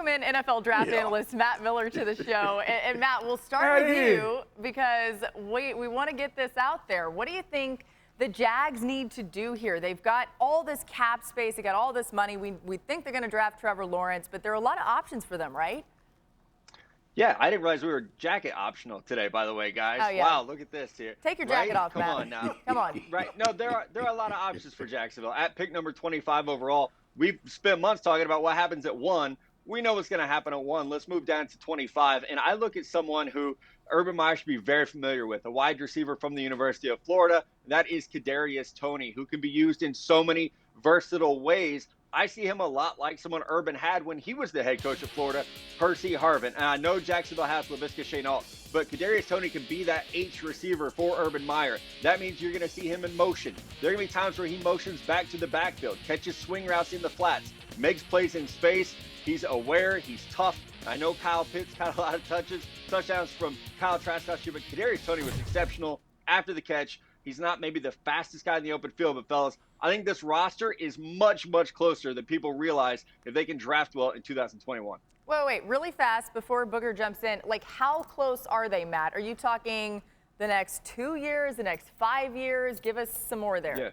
in NFL draft analyst Matt Miller to the show. And Matt, we'll start with you because we want to get this out there. What do you think the Jags need to do here? They've got all this cap space. They got all this money. We think they're going to draft Trevor Lawrence, but there are a lot of options for them, right? Yeah, I didn't realize we were jacket optional today, by the way, guys. Oh, yeah. Wow, look at this here. Take your jacket off, Come Matt. on now. Come on. Right. No, there are a lot of options for Jacksonville. At pick number 25 overall, we've spent months talking about what happens at 1. We know what's going to happen at 1. Let's move down to 25. And I look at someone who Urban Meyer should be very familiar with, a wide receiver from the University of Florida. That is Kadarius Toney, who can be used in so many versatile ways. I see him a lot like someone Urban had when he was the head coach of Florida, Percy Harvin. And I know Jacksonville has Laviska Shenault, but Kadarius Toney can be that H receiver for Urban Meyer. That means you're going to see him in motion. There are going to be times where he motions back to the backfield, catches swing routes in the flats, makes plays in space. He's aware. He's tough. I know Kyle Pitts got a lot of touchdowns from Kyle Trask last year, but Kadarius Toney was exceptional after the catch. He's not maybe the fastest guy in the open field, but fellas, I think this roster is much, much closer than people realize if they can draft well in 2021. Wait, really fast before Booger jumps in. Like, how close are they, Matt? Are you talking the next 2 years, the next 5 years? Give us some more there.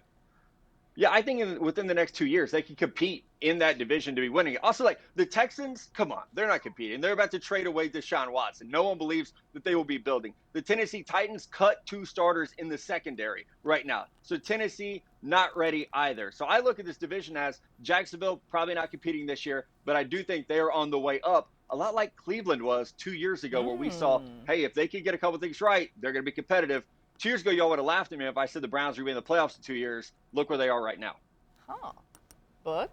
Yeah, I think within the next 2 years, they can compete in that division to be winning it. Also, like, the Texans, come on, they're not competing. They're about to trade away Deshaun Watson. No one believes that they will be building. The Tennessee Titans cut 2 starters in the secondary right now. So Tennessee, not ready either. So I look at this division as Jacksonville probably not competing this year, but I do think they are on the way up, a lot like Cleveland was 2 years ago, where we saw, hey, if they can get a couple things right, they're going to be competitive. 2 years ago, y'all would have laughed at me if I said the Browns would be in the playoffs in 2 years. Look where they are right now. Book?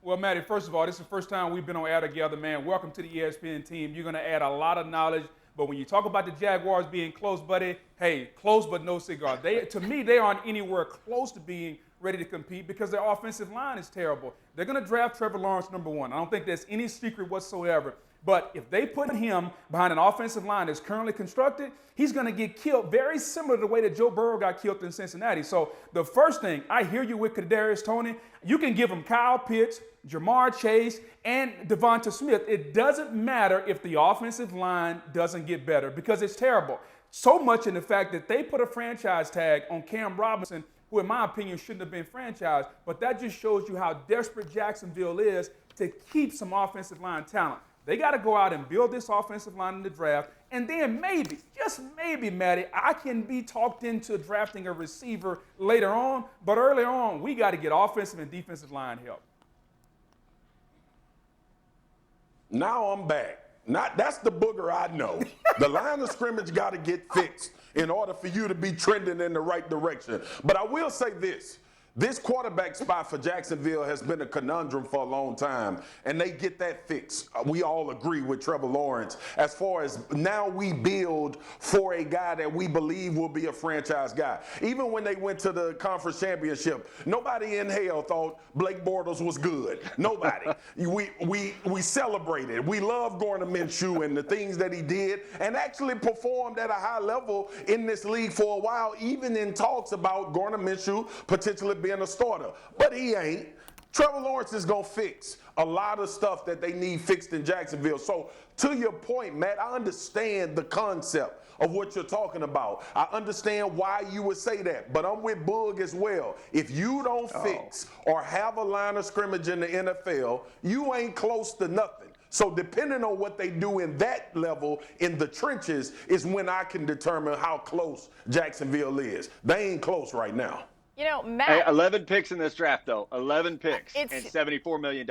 Well, Matty, first of all, this is the first time we've been on air together, man. Welcome to the ESPN team. You're going to add a lot of knowledge. But when you talk about the Jaguars being close, buddy, hey, close but no cigar. To me, they aren't anywhere close to being ready to compete because their offensive line is terrible. They're going to draft Trevor Lawrence #1. I don't think there's any secret whatsoever. But if they put him behind an offensive line that's currently constructed, he's going to get killed very similar to the way that Joe Burrow got killed in Cincinnati. So the first thing, I hear you with Kadarius Toney. You can give him Kyle Pitts, Jamar Chase, and Devonta Smith. It doesn't matter if the offensive line doesn't get better because it's terrible. So much in the fact that they put a franchise tag on Cam Robinson, who in my opinion shouldn't have been franchised. But that just shows you how desperate Jacksonville is to keep some offensive line talent. They got to go out and build this offensive line in the draft. And then maybe, just maybe, Matty, I can be talked into drafting a receiver later on. But early on, we got to get offensive and defensive line help. Now I'm back. That's the Booger I know. The line of scrimmage got to get fixed in order for you to be trending in the right direction. But I will say this. This quarterback spot for Jacksonville has been a conundrum for a long time, and they get that fixed. We all agree with Trevor Lawrence. As far as now we build for a guy that we believe will be a franchise guy. Even when they went to the conference championship, nobody in hell thought Blake Bortles was good. Nobody. we celebrated. We loved Gardner Minshew and the things that he did, and actually performed at a high level in this league for a while, even in talks about Gardner Minshew potentially being a starter, but he ain't. Trevor Lawrence is going to fix a lot of stuff that they need fixed in Jacksonville. So to your point, Matt, I understand the concept of what you're talking about. I understand why you would say that, but I'm with Boog as well. If you don't fix or have a line of scrimmage in the NFL, you ain't close to nothing. So depending on what they do in that level in the trenches is when I can determine how close Jacksonville is. They ain't close right now. You know, Matt. Hey, 11 picks in this draft, though. 11 picks and $74 million.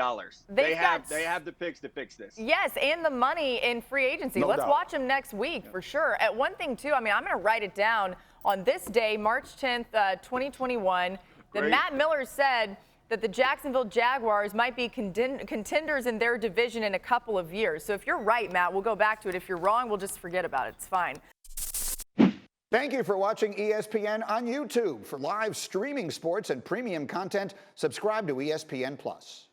They have the picks to fix this. Yes, and the money in free agency. No Let's doubt. watch them next week for sure. At one thing, too, I mean, I'm going to write it down on this day, March 10th, 2021, that Matt Miller said that the Jacksonville Jaguars might be contenders in their division in a couple of years. So if you're right, Matt, we'll go back to it. If you're wrong, we'll just forget about it. It's fine. Thank you for watching ESPN on YouTube. For live streaming sports and premium content, subscribe to ESPN+.